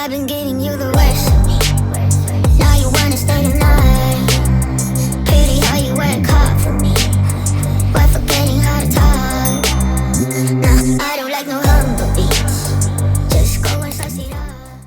I've been getting you the worst of me. Now you wanna stay the night. Pretty how you work hard for me, but forgetting how to talk. Nah, I don't like no humble beats. Just go and spice it up.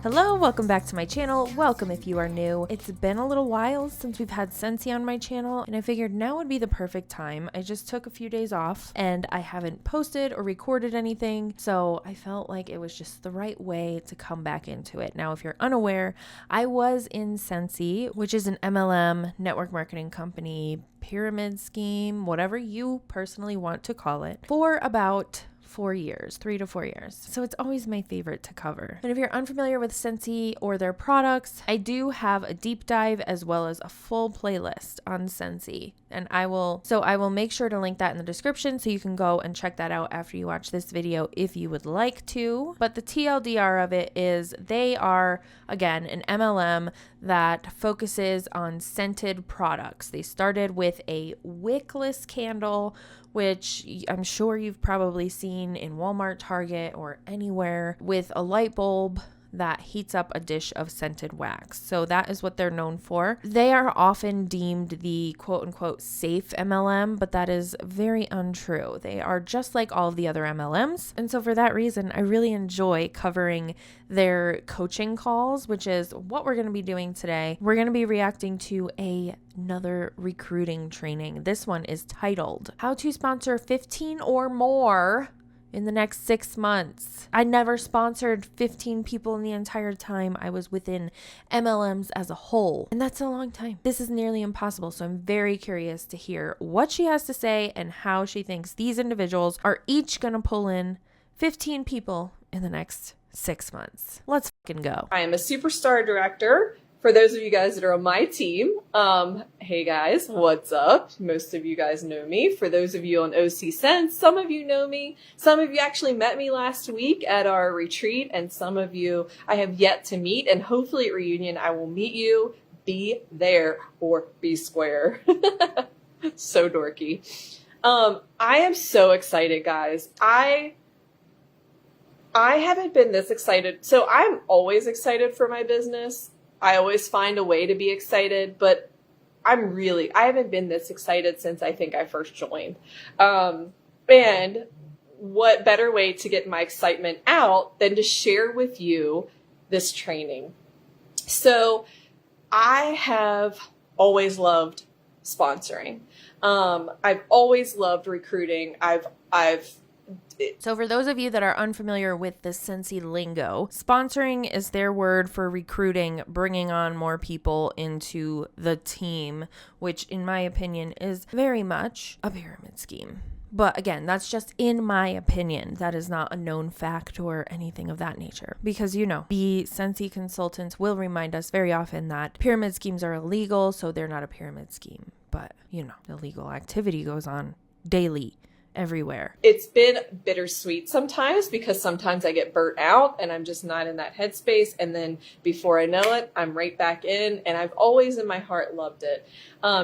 Hello, welcome back to my channel. Welcome if you are new. It's been a little while since we've had Scentsy on my channel, and I figured now would be the perfect time. I just took a few days off and I haven't posted or recorded anything, so I felt like it was just the right way to come back into it. Now, if you're unaware, I was in Scentsy, which is an MLM, network marketing company, pyramid scheme, whatever you personally want to call it, for about 4 years, 3 to 4 years. So it's always my favorite to cover. And if you're unfamiliar with Scentsy or their products, I do have a deep dive as well as a full playlist on Scentsy. And I will make sure to link that in the description so you can go and check that out after you watch this video if you would like to. But the TLDR of it is they are, again, an MLM that focuses on scented products. They started with a wickless candle, which I'm sure you've probably seen in Walmart, Target, or anywhere, with a light bulb that heats up a dish of scented wax. So that is what they're known for. They are often deemed the quote-unquote safe MLM, but that is very untrue. They are just like all of the other MLMs. And so for that reason, I really enjoy covering their coaching calls, which is what we're going to be doing today. We're going to be reacting to another recruiting training. This one is titled How to Sponsor 15 or More in the next 6 months. I never sponsored 15 people in the entire time I was within MLMs as a whole. And that's a long time. This is nearly impossible. So I'm very curious to hear what she has to say and how she thinks these individuals are each going to pull in 15 people in the next 6 months. Let's fucking go. I am a superstar director. For those of you guys that are on my team, hey guys, what's up? Most of you guys know me. For those of you on OC Sense, some of you know me. Some of you actually met me last week at our retreat, and some of you I have yet to meet, and hopefully at reunion I will meet you. Be there or be square. So dorky. I am so excited, guys. I haven't been this excited. So I'm always excited for my business. I always find a way to be excited, but I haven't been this excited since I think I first joined. And what better way to get my excitement out than to share with you this training? So I have always loved sponsoring. I've always loved recruiting. So for those of you that are unfamiliar with the Scentsy lingo, sponsoring is their word for recruiting, bringing on more people into the team, which in my opinion is very much a pyramid scheme. But again, that's just in my opinion. That is not a known fact or anything of that nature. Because, the Scentsy consultants will remind us very often that pyramid schemes are illegal, so they're not a pyramid scheme. But, illegal activity goes on daily, everywhere. It's been bittersweet sometimes because sometimes I get burnt out and I'm just not in that headspace. And then before I know it, I'm right back in, and I've always in my heart loved it.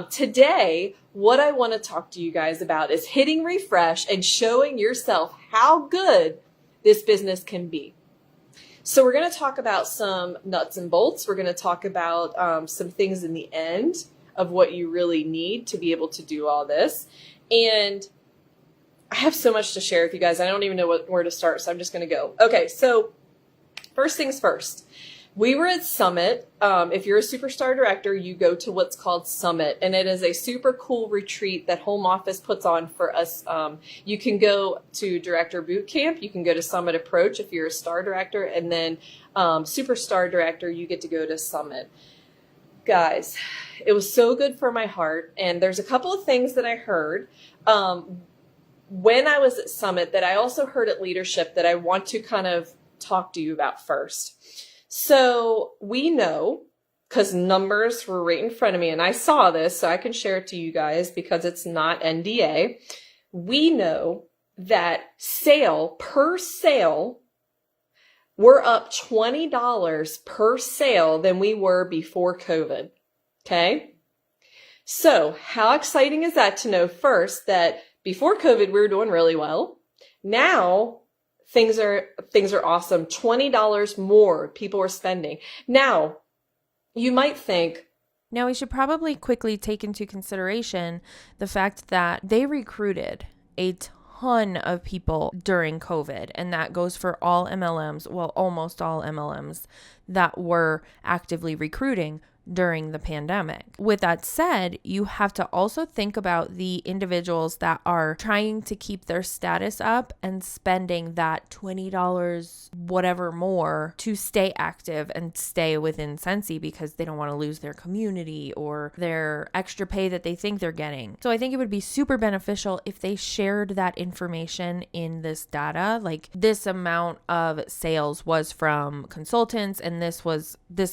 Today, what I want to talk to you guys about is hitting refresh and showing yourself how good this business can be. So we're going to talk about some nuts and bolts. We're going to talk about some things in the end of what you really need to be able to do all this. And I have so much to share with you guys. I don't even know where to start, so I'm just going to go. Okay, so first things first. We were at Summit. If you're a superstar director, you go to what's called Summit, and it is a super cool retreat that Home Office puts on for us. You can go to Director Boot Camp. You can go to Summit Approach if you're a star director, and then superstar director, you get to go to Summit. Guys, it was so good for my heart, and there's a couple of things that I heard when I was at Summit that I also heard at Leadership that I want to kind of talk to you about first. So we know, because numbers were right in front of me, and I saw this, so I can share it to you guys because it's not NDA. We know that per sale, we're up $20 per sale than we were before COVID. Okay? So how exciting is that to know first that before COVID, we were doing really well. Now, things are awesome. $20 more people are spending. Now, you might think, now we should probably quickly take into consideration the fact that they recruited a ton of people during COVID, and that goes for all MLMs, well, almost all MLMs that were actively recruiting during the pandemic. With that said, you have to also think about the individuals that are trying to keep their status up and spending that $20 whatever more to stay active and stay within Scentsy because they don't want to lose their community or their extra pay that they think they're getting. So I think it would be super beneficial if they shared that information in this data, like this amount of sales was from consultants and this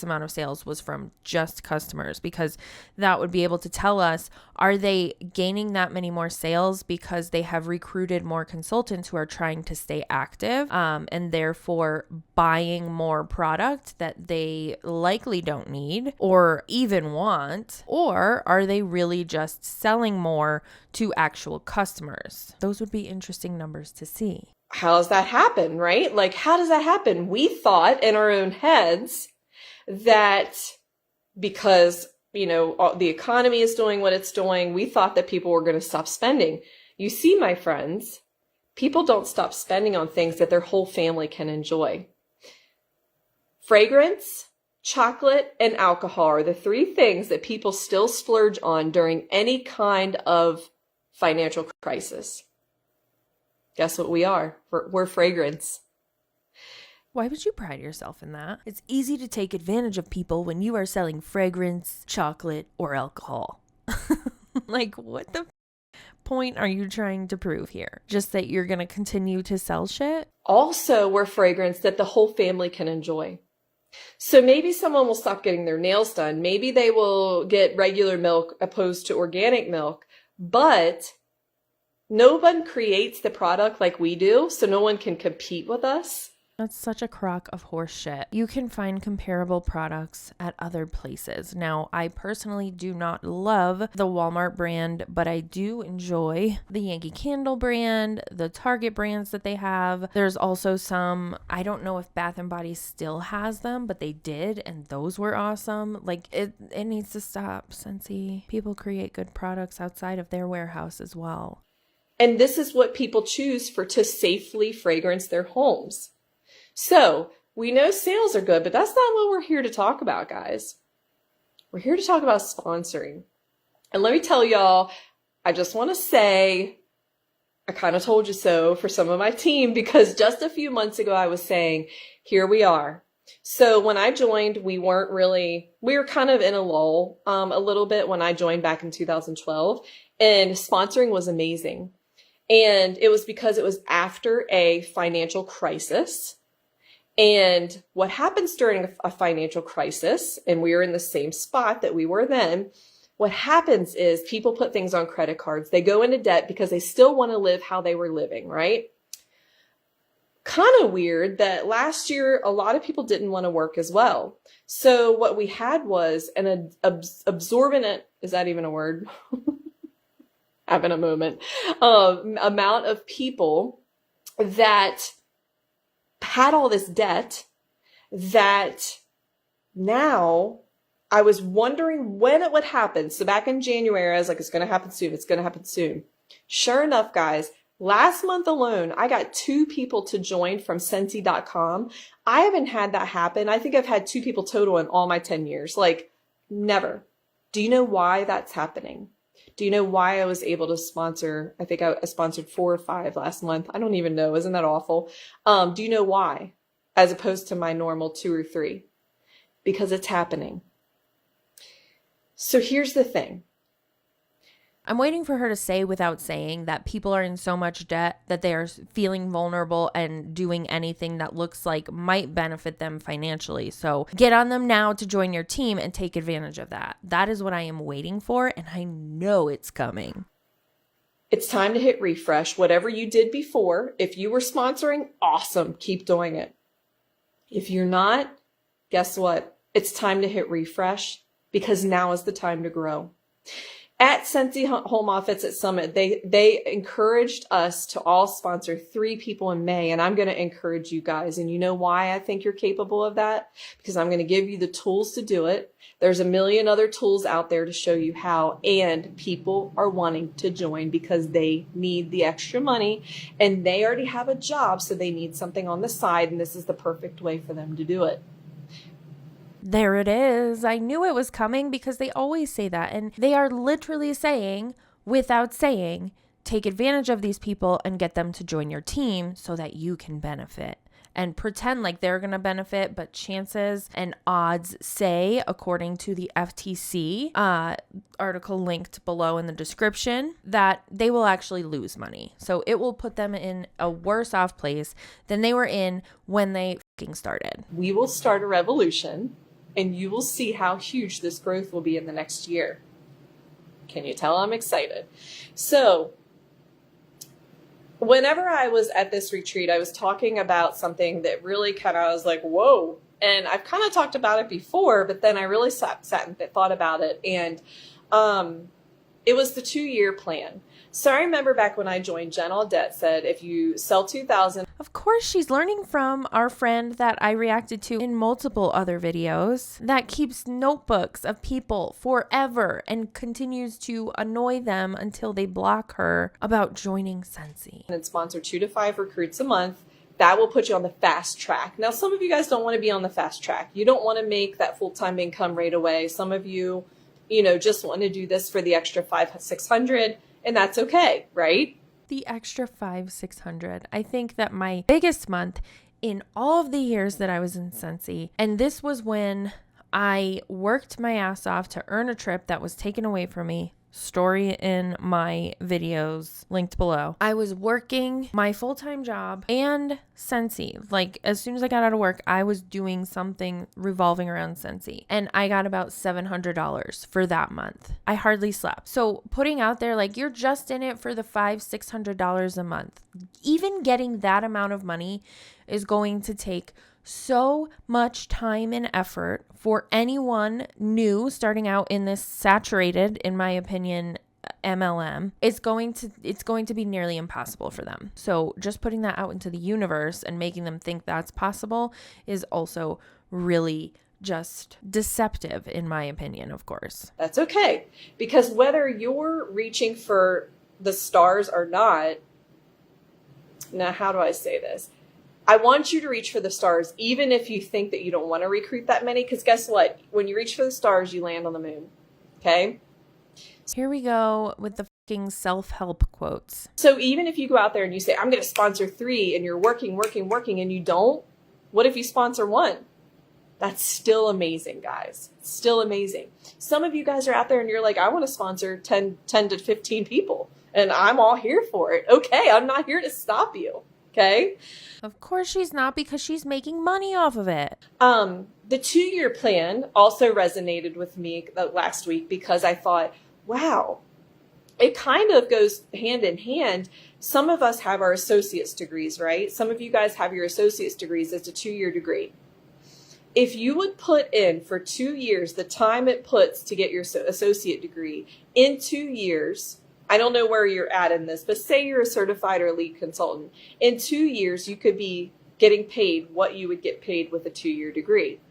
amount of sales was from just customers, because that would be able to tell us, are they gaining that many more sales because they have recruited more consultants who are trying to stay active and therefore buying more product that they likely don't need or even want, or are they really just selling more to actual customers? Those would be interesting numbers to see. How does that happen, right? Like, how does that happen? We thought in our own heads that because, the economy is doing what it's doing, we thought that people were going to stop spending. You see, my friends, people don't stop spending on things that their whole family can enjoy. Fragrance, chocolate, and alcohol are the three things that people still splurge on during any kind of financial crisis. Guess what we are? We're fragrance. Why would you pride yourself in that? It's easy to take advantage of people when you are selling fragrance, chocolate, or alcohol. Like, what the point are you trying to prove here? Just that you're going to continue to sell shit? Also, we're fragrance that the whole family can enjoy. So maybe someone will stop getting their nails done. Maybe they will get regular milk opposed to organic milk. But no one creates the product like we do, so no one can compete with us. That's such a crock of horse shit. You can find comparable products at other places. Now, I personally do not love the Walmart brand, but I do enjoy the Yankee Candle brand, the Target brands that they have. There's also some, I don't know if Bath & Body still has them, but they did, and those were awesome. Like, it needs to stop, Scentsy. People create good products outside of their warehouse as well. And this is what people choose to safely fragrance their homes. So we know sales are good, but that's not what we're here to talk about, guys. We're here to talk about sponsoring. And let me tell y'all, I just want to say, I kind of told you so for some of my team, because just a few months ago, I was saying, here we are. So when I joined, we were kind of in a lull a little bit when I joined back in 2012, and sponsoring was amazing. And it was because it was after a financial crisis. And what happens during a financial crisis, and we are in the same spot that we were then, what happens is people put things on credit cards. They go into debt because they still want to live how they were living, right? Kind of weird that last year, a lot of people didn't want to work as well. So what we had was an absorbent, is that even a word? Having a moment, amount of people that had all this debt that now I was wondering when it would happen. So back in January, I was like, it's going to happen soon. It's going to happen soon. Sure enough, guys, last month alone, I got 2 people to join from Scentsy.com. I haven't had that happen. I think I've had 2 people total in all my 10 years. Like, never. Do you know why that's happening? Do you know why I was able to sponsor? I think I sponsored 4 or 5 last month. I don't even know. Isn't that awful? Do you know why? As opposed to my normal 2 or 3? Because it's happening. So here's the thing. I'm waiting for her to say without saying that people are in so much debt that they are feeling vulnerable and doing anything that looks like might benefit them financially. So get on them now to join your team and take advantage of that. That is what I am waiting for, and I know it's coming. It's time to hit refresh. Whatever you did before, if you were sponsoring, awesome, keep doing it. If you're not, guess what? It's time to hit refresh, because now is the time to grow. At Scentsy Home Office at Summit, they encouraged us to all sponsor 3 people in May, and I'm going to encourage you guys. And you know why I think you're capable of that? Because I'm going to give you the tools to do it. There's a million other tools out there to show you how, and people are wanting to join because they need the extra money, and they already have a job, so they need something on the side, and this is the perfect way for them to do it. There it is. I knew it was coming because they always say that. And they are literally saying, without saying, take advantage of these people and get them to join your team so that you can benefit. And pretend like they're going to benefit, but chances and odds say, according to the FTC article linked below in the description, that they will actually lose money. So it will put them in a worse off place than they were in when they fucking started. We will start a revolution, and you will see how huge this growth will be in the next year. Can you tell I'm excited? So whenever I was at this retreat, I was talking about something that really kind of, I was like, whoa. And I've kind of talked about it before, but then I really sat and thought about it. And it was the 2-year plan. So I remember back when I joined, Jen Audette said, if you sell 2,000. Of course, she's learning from our friend that I reacted to in multiple other videos that keeps notebooks of people forever and continues to annoy them until they block her about joining Scentsy. And sponsor 2 to 5 recruits a month. That will put you on the fast track. Now, some of you guys don't want to be on the fast track. You don't want to make that full-time income right away. Some of you, just want to do this for the extra $500-600. And that's okay, right? The extra $500-600. I think that my biggest month in all of the years that I was in Scentsy, and this was when I worked my ass off to earn a trip that was taken away from me. Story in my videos linked below. I was working my full-time job and Scentsy. Like, as soon as I got out of work, I was doing something revolving around Scentsy. And I got about $700 for that month. I hardly slept. So putting out there, like, you're just in it for the $500-600 a month. Even getting that amount of money is going to take so much time and effort for anyone new starting out in this saturated, in my opinion, MLM. It's going to be nearly impossible for them. So just putting that out into the universe and making them think that's possible is also really just deceptive, in my opinion, of course. That's okay. Because whether you're reaching for the stars or not, now how do I say this? I want you to reach for the stars, even if you think that you don't want to recruit that many, because guess what? When you reach for the stars, you land on the moon. Okay? Here we go with the fucking self-help quotes. So even if you go out there and you say, I'm going to sponsor 3, and you're working, and you don't, what if you sponsor 1? That's still amazing, guys. Still amazing. Some of you guys are out there and you're like, I want to sponsor 10 to 15 people, and I'm all here for it. Okay, I'm not here to stop you. Okay? Of course she's not, because she's making money off of it. The 2-year plan also resonated with me last week because I thought, wow, it kind of goes hand in hand. Some of us have our associate's degrees, right? Some of you guys have your associate's degrees as a 2-year degree. If you would put in for 2 years the time it puts to get your associate degree, in 2 years, I don't know where you're at in this, but say you're a certified or lead consultant. In 2 years, you could be getting paid what you would get paid with a 2-year degree.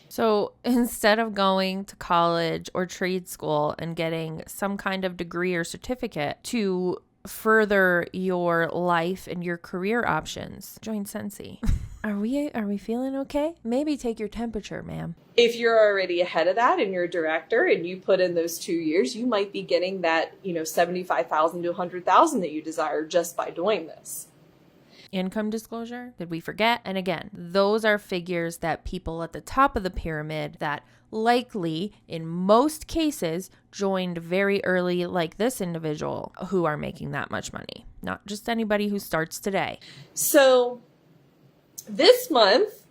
So instead of going to college or trade school and getting some kind of degree or certificate to further your life and your career options, join Scentsy. Are we feeling okay? Maybe take your temperature, ma'am. If you're already ahead of that and you're a director and you put in those 2 years, you might be getting that, $75,000 to $100,000 that you desire just by doing this. Income disclosure, did we forget? And again, those are figures that people at the top of the pyramid that likely, in most cases, joined very early, like this individual, who are making that much money. Not just anybody who starts today. So this month,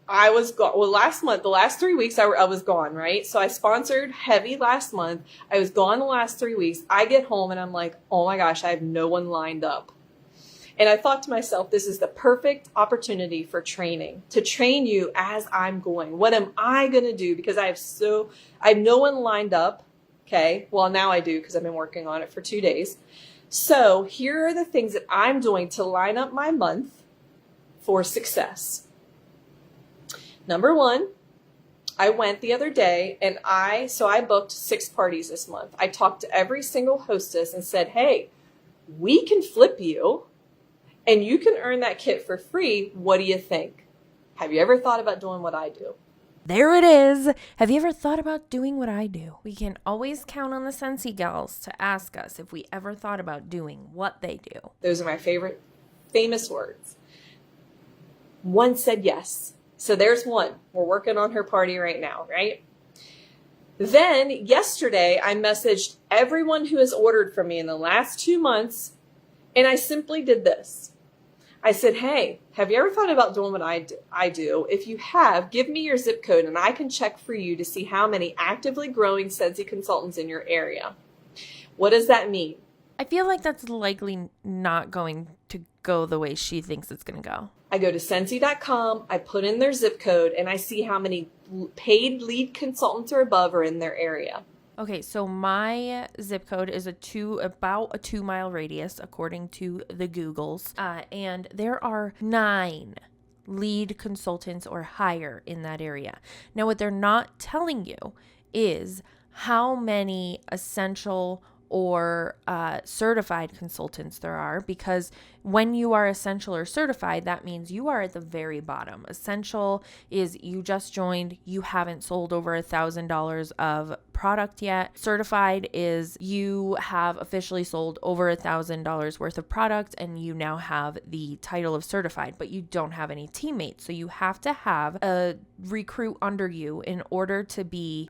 I was gone. Well, last month, the last 3 weeks, I was gone, right? So I sponsored heavy last month. I was gone the last 3 weeks. I get home and I'm like, oh my gosh, I have no one lined up. And I thought to myself, this is the perfect opportunity for training, to train you as I'm going. What am I going to do? Because I have no one lined up Okay. Well, now I do because I've been working on it for 2 days. So here are the things that I'm doing to line up my month for success. Number one, I went the other day and I booked 6 parties this month. I talked to every single hostess and said, hey, we can flip you and you can earn that kit for free. What do you think? Have you ever thought about doing what I do? There it is. Have you ever thought about doing what I do? We can always count on the Scentsy gals to ask us if we ever thought about doing what they do. Those are my favorite famous words. One said yes. So there's one. We're working on her party right now, right? Then yesterday, I messaged everyone who has ordered from me in the last 2 months, and I simply did this. I said, hey, have you ever thought about doing what I do? If you have, give me your zip code and I can check for you to see how many actively growing Scentsy consultants in your area. What does that mean? I feel like that's likely not going to go the way she thinks it's going to go. I go to Scentsy.com, I put in their zip code, and I see how many paid lead consultants or above are in their area. Okay, so my zip code is about a 2-mile radius, according to the Googles, and there are 9 lead consultants or higher in that area. Now, what they're not telling you is how many essential or certified consultants there are, because when you are essential or certified, that means you are at the very bottom. Essential is you just joined, you haven't sold over $1,000 of product yet. Certified is you have officially sold over $1,000 worth of product and you now have the title of certified, but you don't have any teammates. So you have to have a recruit under you in order to be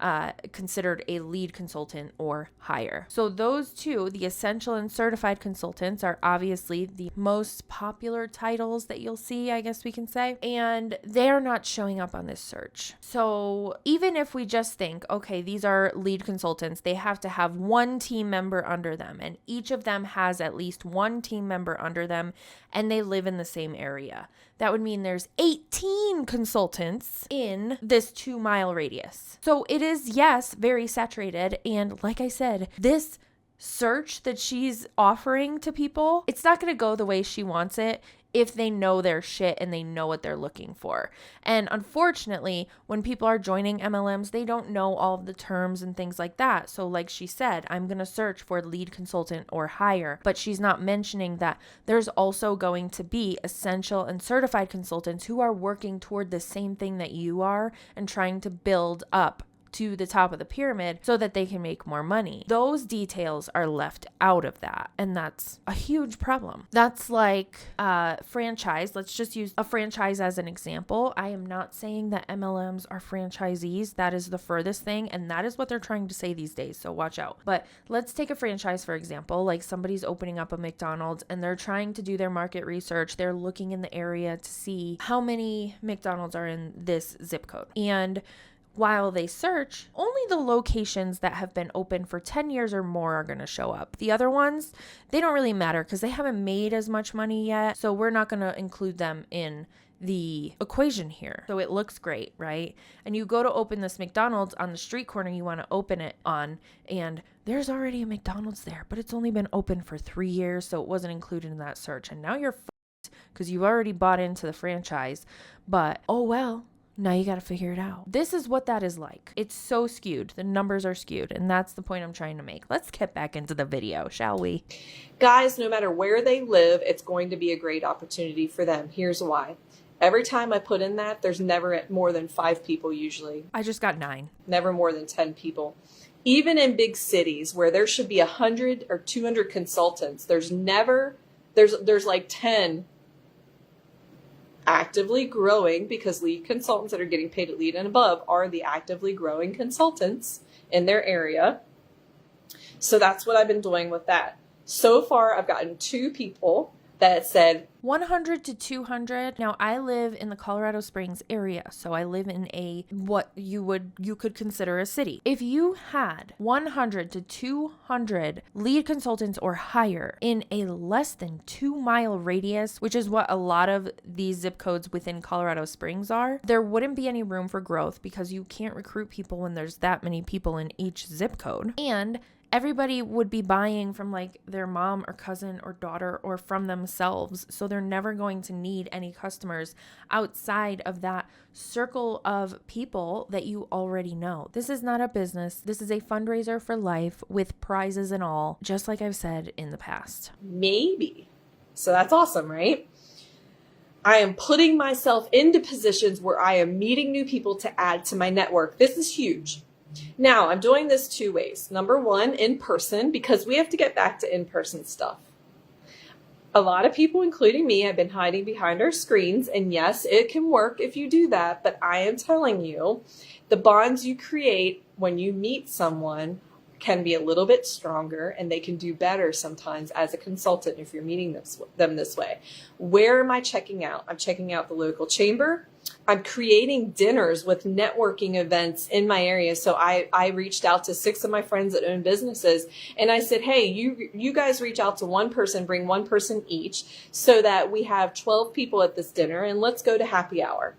considered a lead consultant or higher. So those two, the essential and certified consultants, are obviously the most popular titles that you'll see, I guess we can say, and they're not showing up on this search. So even if we just think, okay, these are lead consultants, they have to have 1 team member under them, and each of them has at least 1 team member under them, and they live in the same area. That would mean there's 18 consultants in this 2-mile radius. So it is, yes, very saturated. And like I said, this search that she's offering to people, it's not going to go the way she wants it if they know their shit and they know what they're looking for. And unfortunately, when people are joining MLMs, they don't know all of the terms and things like that. So like she said, I'm going to search for lead consultant or higher, but she's not mentioning that there's also going to be essential and certified consultants who are working toward the same thing that you are and trying to build up to the top of the pyramid so that they can make more money. Those details are left out of that, and that's a huge problem. That's like franchise. Let's just use a franchise as an example. I am not saying that MLMs are franchisees. That is the furthest thing, and that is what they're trying to say these days, so watch out. But let's take a franchise, for example, like somebody's opening up a McDonald's and they're trying to do their market research. They're looking in the area to see how many McDonald's are in this zip code. And while they search, only the locations that have been open for 10 years or more are going to show up. The other ones, they don't really matter because they haven't made as much money yet. So we're not going to include them in the equation here. So it looks great, right? And you go to open this McDonald's on the street corner you want to open it on, and there's already a McDonald's there, but it's only been open for 3 years, so it wasn't included in that search. And now you're fucked because you've already bought into the franchise. But oh well. Now you got to figure it out. This is what that is like. It's so skewed. The numbers are skewed. And that's the point I'm trying to make. Let's get back into the video, shall we? Guys, no matter where they live, it's going to be a great opportunity for them. Here's why. Every time I put in that, there's never more than 5 people usually. I just got 9. Never more than 10 people. Even in big cities where there should be 100 or 200 consultants, there's like 10 actively growing, because lead consultants that are getting paid at lead and above are the actively growing consultants in their area. So that's what I've been doing with that. So far, I've gotten 2 people, that said 100 to 200. Now I live in the Colorado Springs area, so I live in what you could consider a city. If you had 100 to 200 lead consultants or higher in a less than 2-mile radius, which is what a lot of these zip codes within Colorado Springs are, there wouldn't be any room for growth because you can't recruit people when there's that many people in each zip code. And everybody would be buying from like their mom or cousin or daughter or from themselves. So they're never going to need any customers outside of that circle of people that you already know. This is not a business. This is a fundraiser for life with prizes and all, just like I've said in the past. maybe. So that's awesome, right? I am putting myself into positions where I am meeting new people to add to my network. This is huge. Now, I'm doing this 2 ways. Number 1, in person, because we have to get back to in-person stuff. A lot of people, including me, have been hiding behind our screens, and yes, it can work if you do that, but I am telling you, the bonds you create when you meet someone can be a little bit stronger, and they can do better sometimes as a consultant if you're meeting them this way. Where am I checking out? I'm checking out the local chamber. I'm creating dinners with networking events in my area. So I reached out to 6 of my friends that own businesses, and I said, hey, you guys reach out to one person, bring one person each, so that we have 12 people at this dinner, and let's go to happy hour.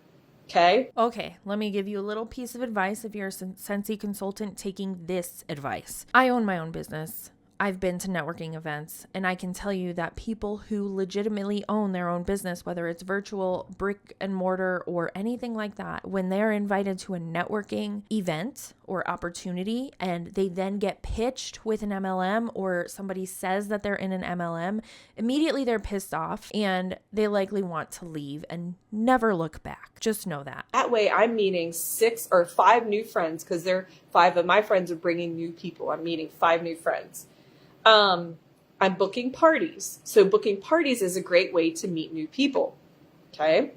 Okay, let me give you a little piece of advice if you're a Scentsy consultant taking this advice. I own my own business. I've been to networking events, and I can tell you that people who legitimately own their own business, whether it's virtual, brick and mortar, or anything like that, when they're invited to a networking event or opportunity and they then get pitched with an MLM, or somebody says that they're in an MLM, immediately they're pissed off and they likely want to leave and never look back. Just know that. That way I'm meeting 6 or 5 new friends, because 5 of my friends are bringing new people. I'm meeting 5 new friends. I'm booking parties. So booking parties is a great way to meet new people. Okay.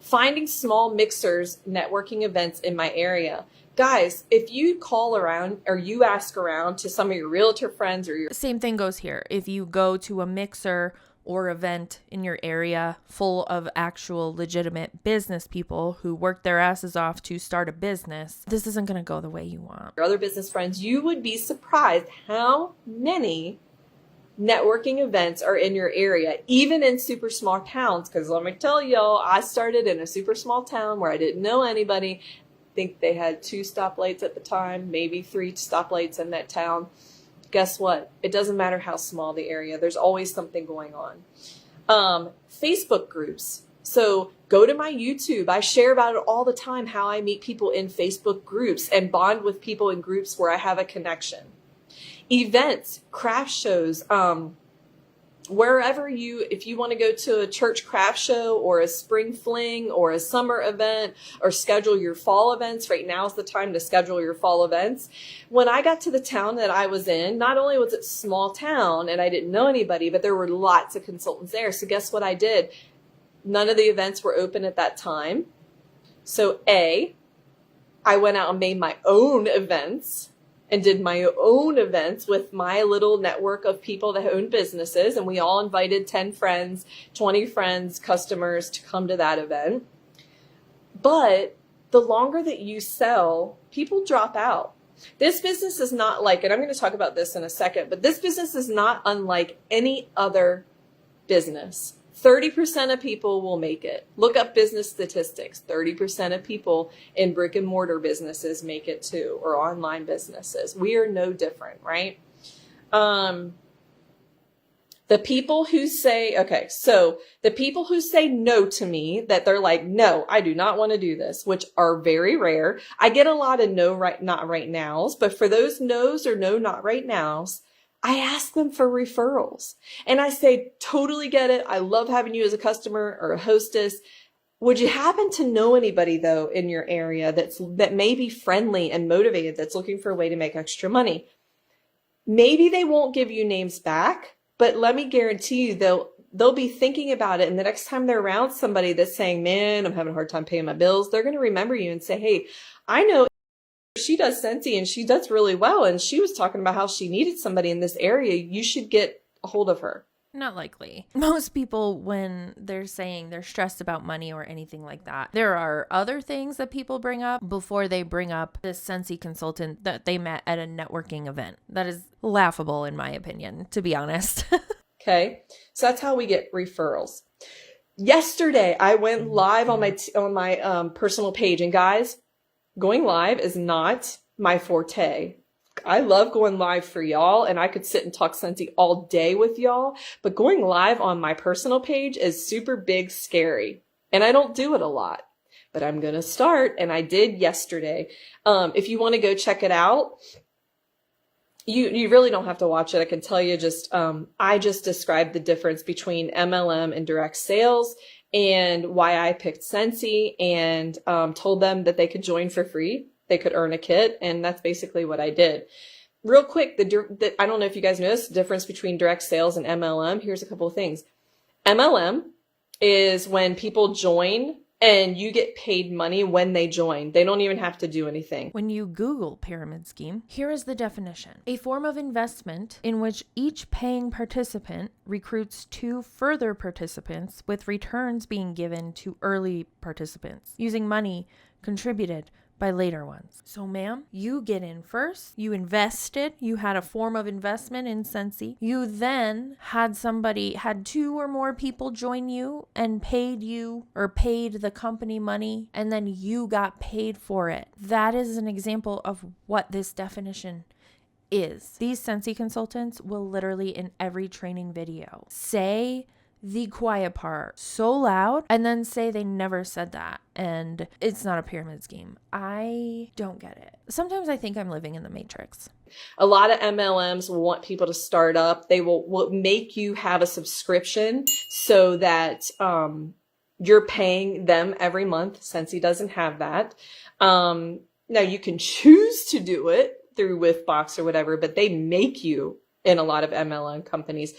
Finding small mixers, networking events in my area. Guys, if you call around or you ask around to some of your realtor friends or your... Same thing goes here. If you go to a mixer or event in your area full of actual legitimate business people who work their asses off to start a business, this isn't going to go the way you want. Your other business friends, you would be surprised how many networking events are in your area, even in super small towns. Because let me tell y'all, I started in a super small town where I didn't know anybody. I think they had 2 stoplights at the time, maybe 3 stoplights in that town. Guess what? It doesn't matter how small the area. There's always something going on. Facebook groups. So go to my YouTube. I share about it all the time, how I meet people in Facebook groups and bond with people in groups where I have a connection. Events, craft shows, wherever if you want to go to a church craft show or a spring fling or a summer event or schedule your fall events, right now is the time to schedule your fall events. When I got to the town that I was in, not only was it a small town and I didn't know anybody, but there were lots of consultants there. So guess what I did? None of the events were open at that time. So I went out and made my own events and did my own events with my little network of people that own businesses. And we all invited 10 friends, 20 friends, customers to come to that event. But the longer that you sell, people drop out. This business is not like, and I'm going to talk about this in a second, but this business is not unlike any other business. 30% of people will make it. Look up business statistics. 30% of people in brick and mortar businesses make it too, or online businesses. We are no different, right? The people who say, the people who say no to me, that they're like, no, I do not want to do this, which are very rare. I get a lot of not right nows, but for those no's or no, not right nows, I ask them for referrals, and I say, totally get it. I love having you as a customer or a hostess. Would you happen to know anybody though in your area that may be friendly and motivated, that's looking for a way to make extra money? Maybe they won't give you names back, but let me guarantee you they'll be thinking about it. And the next time they're around somebody that's saying, man, I'm having a hard time paying my bills, they're going to remember you and say, hey, I know she does Scentsy and she does really well. And she was talking about how she needed somebody in this area. You should get a hold of her. Not likely. Most people, when they're saying they're stressed about money or anything like that, there are other things that people bring up before they bring up this Scentsy consultant that they met at a networking event. That is laughable in my opinion, to be honest. Okay. So that's how we get referrals. Yesterday, I went live on my personal page, and guys, going live is not my forte. I love going live for y'all, and I could sit and talk Scentsy all day with y'all, but going live on my personal page is super big, scary, and I don't do it a lot, but I'm going to start, and I did yesterday. If you want to go check it out, you really don't have to watch it. I can tell you I just described the difference between MLM and direct sales and why I picked Scentsy, and told them that they could join for free. They could earn a kit. And that's basically what I did. Real quick, I don't know if you guys noticed the difference between direct sales and MLM. Here's a couple of things. MLM is when people join and you get paid money when they join. They don't even have to do anything. When you Google pyramid scheme, here is the definition. A form of investment in which each paying participant recruits two further participants with returns being given to early participants using money contributed by later ones. So ma'am, you get in first, you invested, you had a form of investment in Scentsy. You then had two or more people join you and paid you or paid the company money, and then you got paid for it. That is an example of what this definition is. These Scentsy consultants will literally in every training video say the quiet part so loud and then say they never said that and it's not a pyramid scheme. I don't get it. Sometimes I think I'm living in the Matrix. A lot of MLMs will want people to start up. They will make you have a subscription so that you're paying them every month. Scentsy doesn't have that. Now you can choose to do it through Withbox or whatever, but they make you in a lot of MLM companies.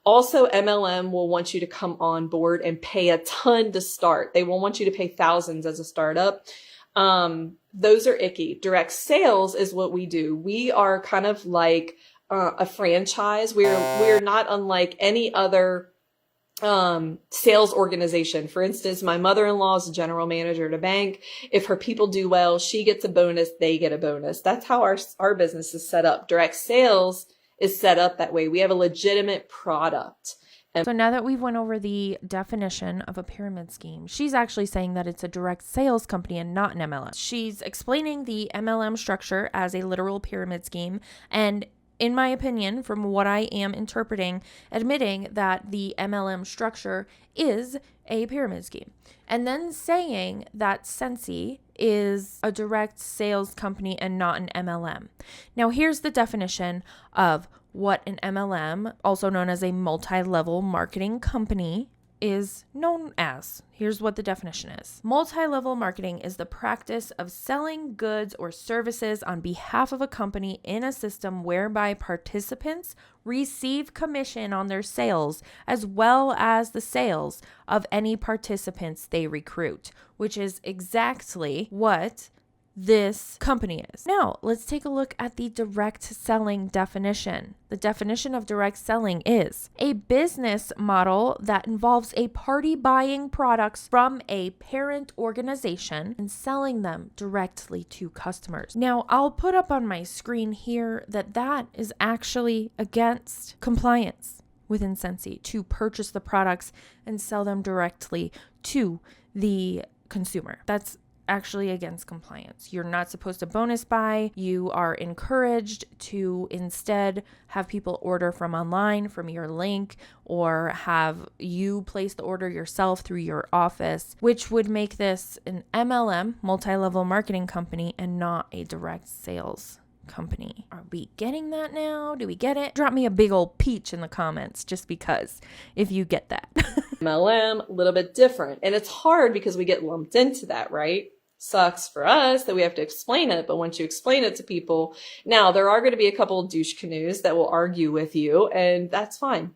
Also, MLM will want you to come on board and pay a ton to start. They will want you to pay thousands as a startup. Those are icky. Direct sales is what we do. We are kind of like a franchise. We're not unlike any other sales organization. For instance, my mother-in-law is a general manager at a bank. If her people do well, she gets a bonus, they get a bonus. That's how our business is set up. Direct sales is set up that way. We have a legitimate product. So now that we've went over the definition of a pyramid scheme, she's actually saying that it's a direct sales company and not an MLM. She's explaining the MLM structure as a literal pyramid scheme, and in my opinion, from what I am interpreting, admitting that the MLM structure is a pyramid scheme. And then saying that Scentsy is a direct sales company and not an MLM. Now, here's the definition of what an MLM, also known as a multi-level marketing company, is known as. Here's what the definition is. Multi-level marketing is the practice of selling goods or services on behalf of a company in a system whereby participants receive commission on their sales as well as the sales of any participants they recruit, which is exactly what this company is. Now, let's take a look at the direct selling definition. The definition of direct selling is a business model that involves a party buying products from a parent organization and selling them directly to customers. Now, I'll put up on my screen here that is actually against compliance within Scentsy to purchase the products and sell them directly to the consumer. That's actually against compliance. You're not supposed to bonus buy. You are encouraged to instead have people order from online from your link, or have you place the order yourself through your office, which would make this an MLM, multi-level marketing company, and not a direct sales company. Are we getting that now? Do we get it? Drop me a big old peach in the comments just because, if you get that. MLM, a little bit different. And it's hard because we get lumped into that, right? Sucks for us that we have to explain it, but once you explain it to people, now there are going to be a couple of douche canoes that will argue with you, and that's fine.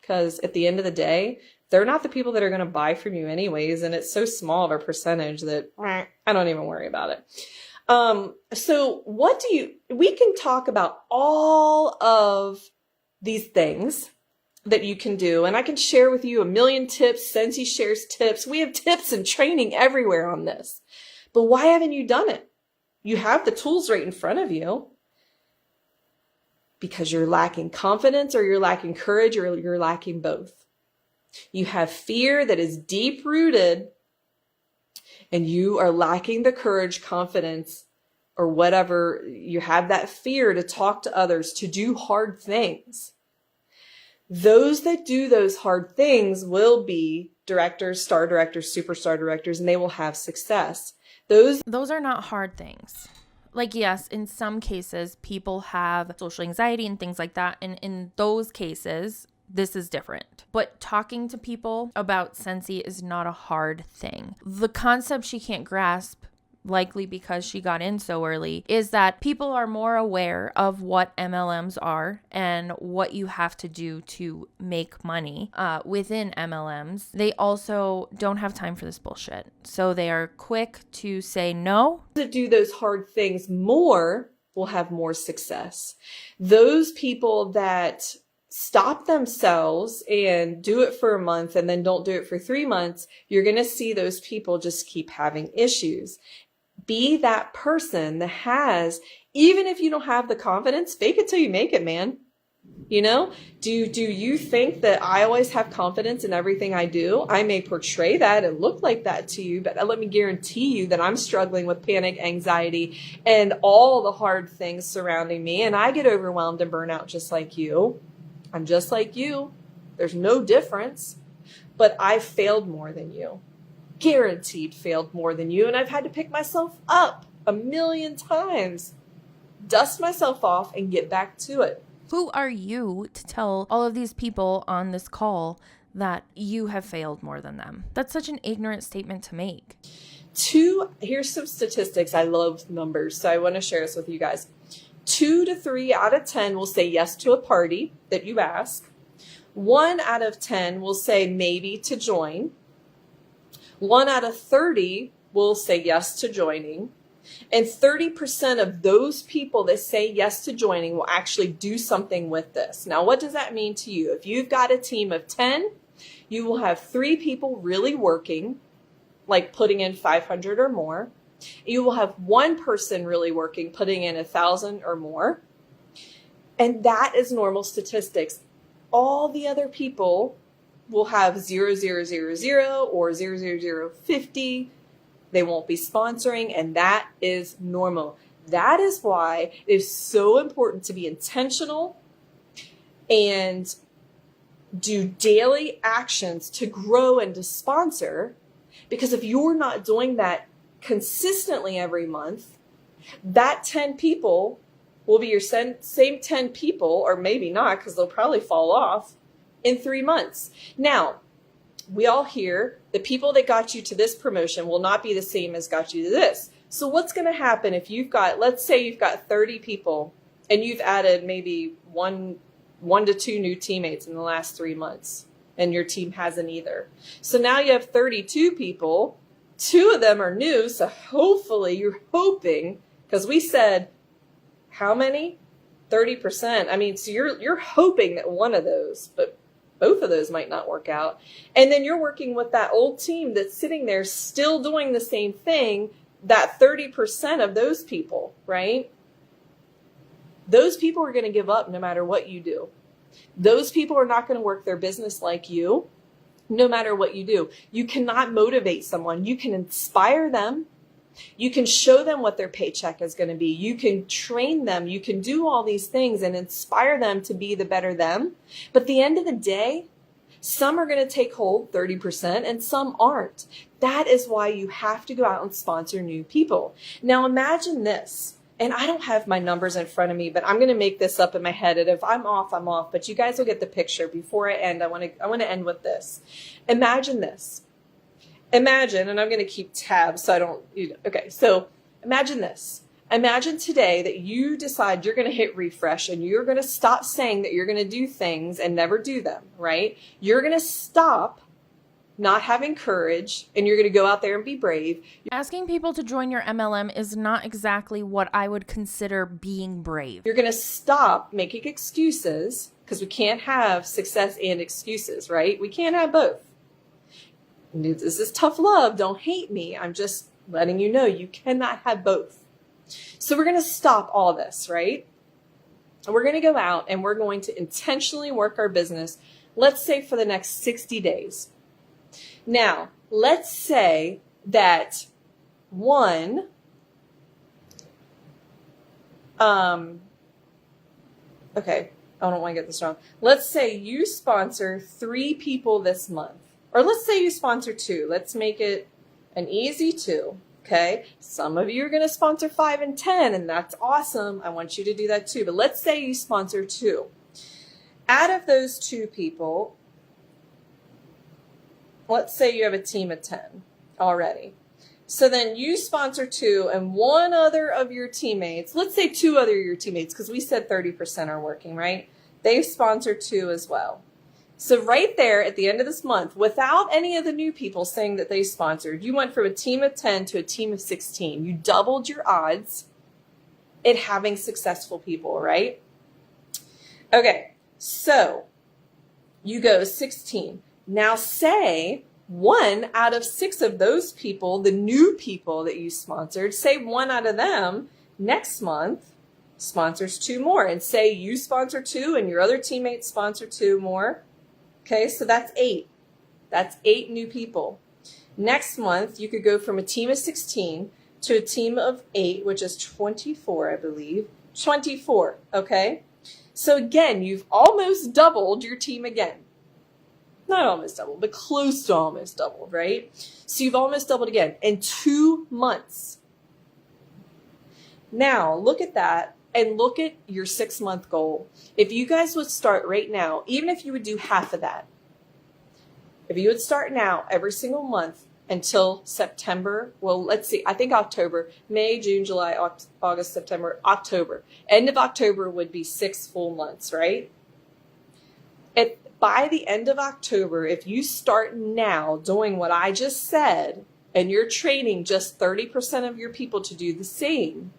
Because at the end of the day, they're not the people that are going to buy from you anyways, and it's so small of a percentage that I don't even worry about it. So we can talk about all of these things that you can do. And I can share with you a million tips. Scentsy shares tips. We have tips and training everywhere on this. But why haven't you done it? You have the tools right in front of you. Because you're lacking confidence, or you're lacking courage, or you're lacking both. You have fear that is deep rooted, and you are lacking the courage, confidence, or whatever. You have that fear to talk to others, to do hard things. Those that do those hard things will be directors, star directors, superstar directors, and they will have success. Those are not hard things. Like, yes, in some cases, people have social anxiety and things like that. And in those cases, this is different. But talking to people about Scentsy is not a hard thing. The concept she can't grasp, likely because she got in so early, is that people are more aware of what MLMs are and what you have to do to make money within MLMs. They also don't have time for this bullshit. So they are quick to say no. To do those hard things more will have more success. Those people that stop themselves and do it for a month and then don't do it for 3 months, you're going to see those people just keep having issues. Be that person that has, even if you don't have the confidence, fake it till you make it, man. You know, do you think that I always have confidence in everything I do? I may portray that and look like that to you, but let me guarantee you that I'm struggling with panic, anxiety, and all the hard things surrounding me. And I get overwhelmed and burn out just like you. I'm just like you. There's no difference, but I've failed more than you. Guaranteed failed more than you. And I've had to pick myself up 1,000,000 times, dust myself off, and get back to it. Who are you to tell all of these people on this call that you have failed more than them? That's such an ignorant statement to make. Here's some statistics. I love numbers, so I want to share this with you guys. 2 to 3 out of 10 will say yes to a party that you ask. 1 out of 10 will say maybe to join. 1 out of 30 will say yes to joining. And 30% of those people that say yes to joining will actually do something with this. Now, what does that mean to you? If you've got a team of 10, you will have 3 people really working, like putting in 500 or more. You will have 1 person really working, putting in 1,000 or more. And that is normal statistics. All the other people will have 0,000 or 0,050. They won't be sponsoring, and that is normal. That is why it is so important to be intentional and do daily actions to grow and to sponsor. Because if you're not doing that consistently every month, that 10 people will be your same 10 people, or maybe not, because they'll probably fall off in 3 months. Now, we all hear the people that got you to this promotion will not be the same as got you to this. So what's going to happen if you've got, let's say you've got 30 people and you've added maybe one to 2 new teammates in the last 3 months, and your team hasn't either. So now you have 32 people. 2 of them are new. So hopefully you're hoping, because we said how many? 30%. I mean, so you're hoping that one of those, but both of those might not work out. And then you're working with that old team that's sitting there still doing the same thing, that 30% of those people, right? Those people are going to give up no matter what you do. Those people are not going to work their business like you, no matter what you do. You cannot motivate someone. You can inspire them. You can show them what their paycheck is going to be. You can train them. You can do all these things and inspire them to be the better them. But at the end of the day, some are going to take hold, 30%, and some aren't. That is why you have to go out and sponsor new people. Now imagine this. And I don't have my numbers in front of me, but I'm going to make this up in my head. And if I'm off, I'm off. But you guys will get the picture. Before I end, I want to end with this. Imagine this. Imagine, and I'm going to keep tabs so I don't, okay, so imagine this. Imagine today that you decide you're going to hit refresh and you're going to stop saying that you're going to do things and never do them, right? You're going to stop not having courage and you're going to go out there and be brave. Asking people to join your MLM is not exactly what I would consider being brave. You're going to stop making excuses, because we can't have success and excuses, right? We can't have both. This is tough love. Don't hate me. I'm just letting you know you cannot have both. So we're going to stop all this, right? We're going to go out and we're going to intentionally work our business, let's say for the next 60 days. Now, let's say that one, okay, I don't want to get this wrong. Let's say you sponsor 3 people this month. Or let's say you sponsor 2. Let's make it an easy 2. Okay. Some of you are going to sponsor 5 and 10, and that's awesome. I want you to do that too. But let's say you sponsor 2. Out of those 2 people, let's say you have a team of 10 already. So then you sponsor 2 and one other of your teammates, let's say 2 other of your teammates, because we said 30% are working, right? They've sponsored 2 as well. So right there at the end of this month, without any of the new people saying that they sponsored, you went from a team of 10 to a team of 16. You doubled your odds at having successful people, right? Okay, so you go 16. Now say 1 out of 6 of those people, the new people that you sponsored, say 1 out of them next month sponsors 2 more. And say you sponsor 2 and your other teammates sponsor 2 more. Okay, so that's 8. That's 8 new people. Next month, you could go from a team of 16 to a team of 8, which is 24, I believe. 24, okay? So again, you've almost doubled your team again. Not almost doubled, but close to almost doubled, right? So you've almost doubled again in 2 months. Now, look at that. And look at your 6-month goal. If you guys would start right now, even if you would do half of that, if you would start now every single month until September, well, let's see, I think October, May, June, July, August, September, October. End of October would be 6 full months, right? By the end of October, if you start now doing what I just said, and you're training just 30% of your people to do the same,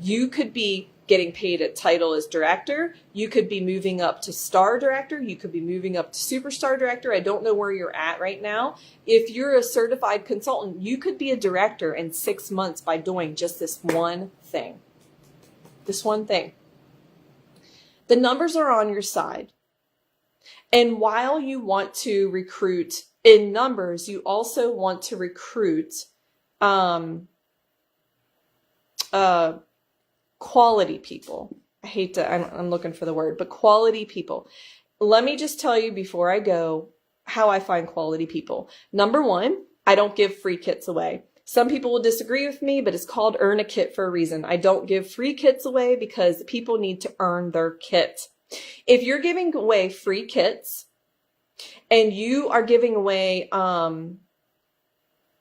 you could be getting paid a title as director. You could be moving up to star director. You could be moving up to superstar director. I don't know where you're at right now. If you're a certified consultant, you could be a director in 6 months by doing just this one thing. This one thing. The numbers are on your side. And while you want to recruit in numbers, you also want to recruit quality people. I'm looking for the word, but quality people. Let me just tell you before I go how I find quality people. Number 1, I don't give free kits away. Some people will disagree with me, but it's called earn a kit for a reason. I don't give free kits away because people need to earn their kit. If you're giving away free kits and you are giving away, so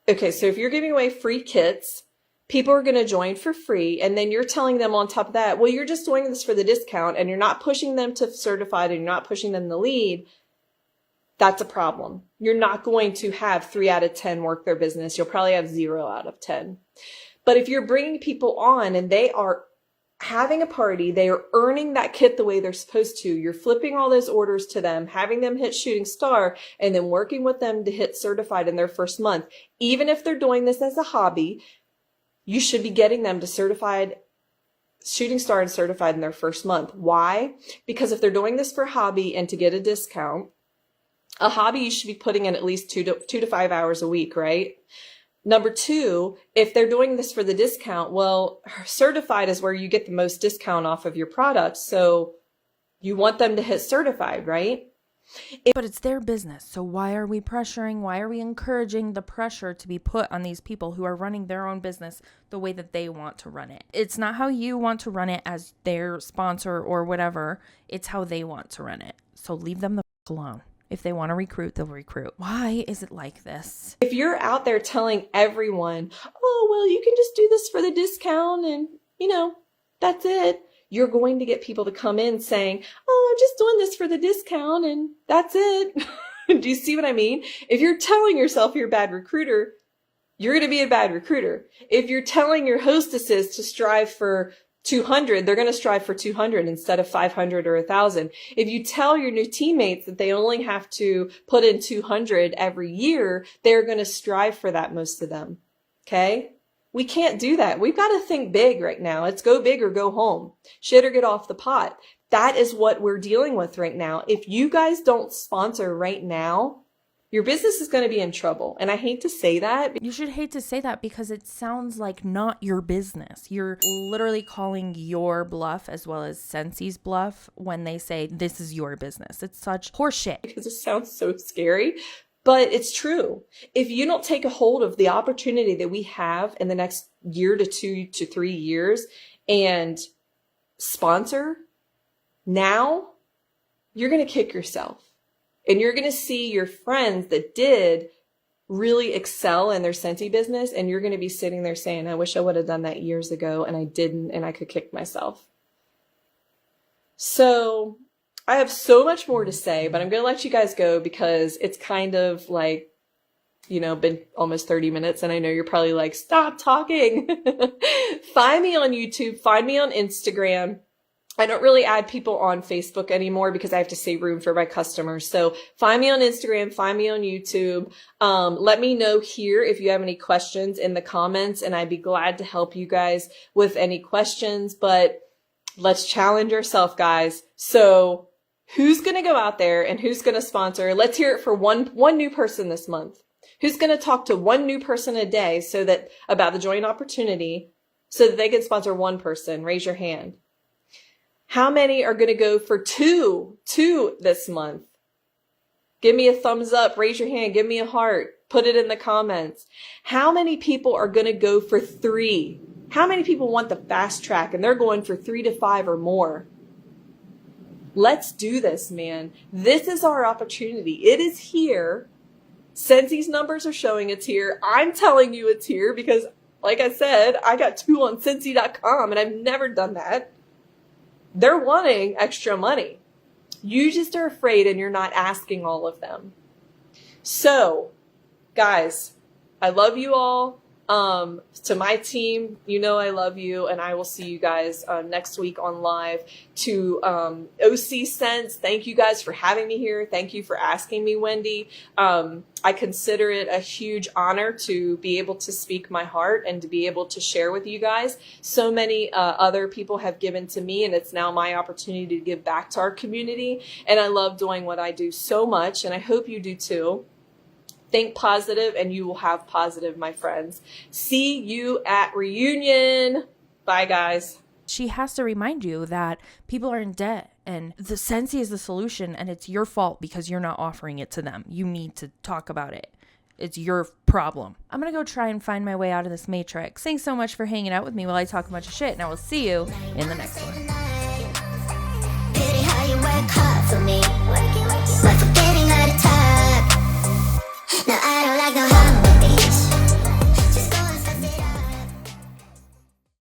if you're giving away free kits, people are going to join for free, and then you're telling them on top of that, well, you're just doing this for the discount, and you're not pushing them to certified, and you're not pushing them to lead. That's a problem. You're not going to have 3 out of 10 work their business. You'll probably have 0 out of 10. But if you're bringing people on and they are having a party, they are earning that kit the way they're supposed to, you're flipping all those orders to them, having them hit shooting star, and then working with them to hit certified in their first month. Even if they're doing this as a hobby, you should be getting them to certified, shooting star and certified in their first month. Why? Because if they're doing this for hobby and to get a discount, a hobby you should be putting in at least 2 to 5 hours a week, right? Number 2, if they're doing this for the discount, well, certified is where you get the most discount off of your product. So you want them to hit certified, right? But it's their business, so why are we pressuring, why are we encouraging the pressure to be put on these people who are running their own business the way that they want to run it? It's not how you want to run it as their sponsor or whatever, it's how they want to run it. So leave them the f*** alone. If they want to recruit, they'll recruit. Why is it like this? If you're out there telling everyone, oh, well, you can just do this for the discount and, that's it, you're going to get people to come in saying, oh, I'm just doing this for the discount and that's it. Do you see what I mean? If you're telling yourself you're a bad recruiter, you're going to be a bad recruiter. If you're telling your hostesses to strive for 200, they're going to strive for 200 instead of 500 or 1,000. If you tell your new teammates that they only have to put in 200 every year, they're going to strive for that, most of them. Okay? We can't do that. We've got to think big right now. It's go big or go home. Shit or get off the pot. That is what we're dealing with right now. If you guys don't sponsor right now, your business is going to be in trouble. And I hate to say that. You should hate to say that because it sounds like not your business. You're literally calling your bluff as well as Scentsy's bluff when they say this is your business. It's such horseshit. Because it sounds so scary, but it's true. If you don't take a hold of the opportunity that we have in the next year to 2 to 3 years and sponsor now, you're going to kick yourself. And you're going to see your friends that did really excel in their Scentsy business, and you're going to be sitting there saying, I wish I would have done that years ago, and I didn't, and I could kick myself. So I have so much more to say, but I'm going to let you guys go because it's kind of like, you know, been almost 30 minutes, and I know you're probably like, stop talking. Find me on YouTube. Find me on Instagram. I don't really add people on Facebook anymore because I have to save room for my customers. So find me on Instagram, find me on YouTube. Let me know here if you have any questions in the comments, and I'd be glad to help you guys with any questions. But let's challenge ourselves, guys. So who's going to go out there and who's going to sponsor? Let's hear it for one new person this month. Who's going to talk to one new person a day so that about the joint opportunity so that they can sponsor one person? Raise your hand. How many are going to go for two this month? Give me a thumbs up, raise your hand, give me a heart, put it in the comments. How many people are going to go for 3? How many people want the fast track and they're going for 3 to 5 or more? Let's do this, man. This is our opportunity. It is here. Scentsy's numbers are showing it's here. I'm telling you it's here because, like I said, I got 2 on Scentsy.com and I've never done that. They're wanting extra money. You just are afraid and you're not asking all of them. So, guys, I love you all. To my team, you know I love you, and I will see you guys next week on live. To OC Scents, thank you guys for having me here. Thank you for asking me, Wendy. I consider it a huge honor to be able to speak my heart and to be able to share with you guys. So many other people have given to me, and it's now my opportunity to give back to our community. And I love doing what I do so much, and I hope you do too. Think positive and you will have positive, my friends. See you at reunion. Bye, guys. She has to remind you that people are in debt and the Scentsy is the solution, and it's your fault because you're not offering it to them. You need to talk about it. It's your problem. I'm going to go try and find my way out of this matrix. Thanks so much for hanging out with me while I talk a bunch of shit, and I will see you in the next one.